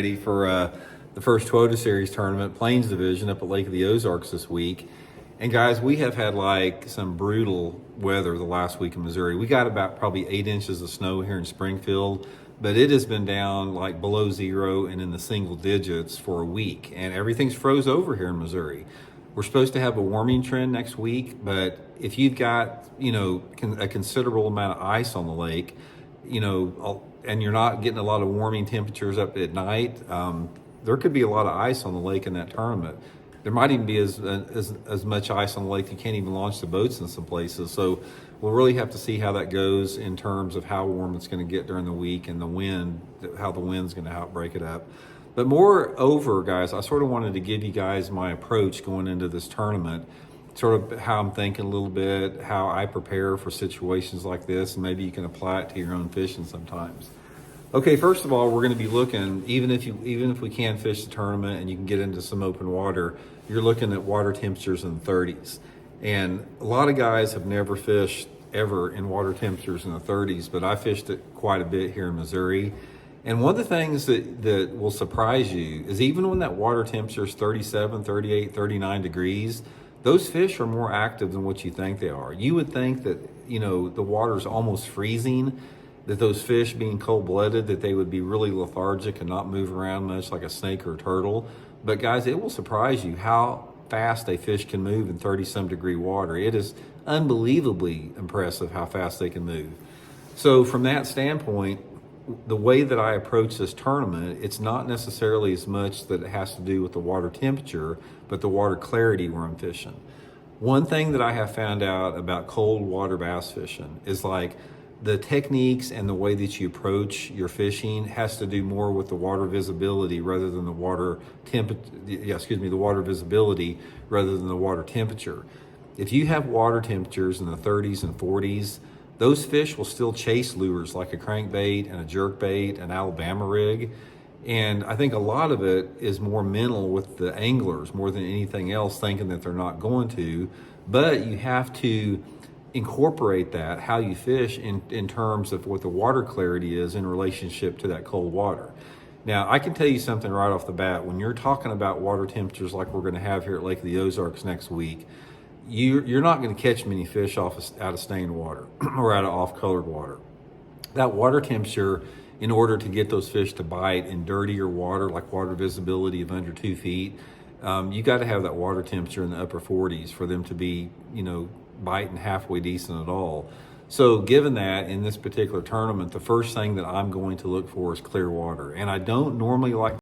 Ready for the first Toyota Series tournament, Plains Division up at Lake of the Ozarks this week. And guys, we have had like some brutal weather the last week in Missouri. We got about probably 8 inches of snow here in Springfield, but it has been down like below zero and in the single digits for a week. And everything's froze over here in Missouri. We're supposed to have a warming trend next week, but if you've got, a considerable amount of ice on the lake, and you're not getting a lot of warming temperatures up at night, there could be a lot of ice on the lake in that tournament. There might even be as much ice on the lake you can't even launch the boats in some places. So we'll really have to see how that goes in terms of how warm it's going to get during the week and the wind, how the wind's going to help break it up. But moreover, guys, I sort of wanted to give you guys my approach going into this tournament, sort of how I'm thinking a little bit, how I prepare for situations like this, and maybe you can apply it to your own fishing sometimes. Okay, first of all, we're going to be looking, even if we can fish the tournament and you can get into some open water, you're looking at water temperatures in the 30s. And a lot of guys have never fished ever in water temperatures in the 30s, but I fished it quite a bit here in Missouri. And one of the things that will surprise you is even when that water temperature is 37, 38, 39 degrees, those fish are more active than what you think they are. You would think that, the water's almost freezing, that those fish being cold-blooded, that they would be really lethargic and not move around much like a snake or a turtle. But guys, it will surprise you how fast a fish can move in 30-some degree water. It is unbelievably impressive how fast they can move. So from that standpoint, the way that I approach this tournament, it's not necessarily as much that it has to do with the water temperature, but the water clarity where I'm fishing. One thing that I have found out about cold water bass fishing is like the techniques and the way that you approach your fishing has to do more with the water visibility rather than the water visibility rather than the water temperature. If you have water temperatures in the 30s and 40s, those fish will still chase lures like a crankbait and a jerkbait, an Alabama rig. And I think a lot of it is more mental with the anglers more than anything else, thinking that they're not going to. But you have to incorporate that, how you fish, in terms of what the water clarity is in relationship to that cold water. Now, I can tell you something right off the bat. When you're talking about water temperatures like we're going to have here at Lake of the Ozarks next week, you're not going to catch many fish out of stained water or out of off-colored water. That water temperature, in order to get those fish to bite in dirtier water, like water visibility of under 2 feet, you got to have that water temperature in the upper 40s for them to be, biting halfway decent at all. So given that, in this particular tournament, the first thing that I'm going to look for is clear water. And I don't normally like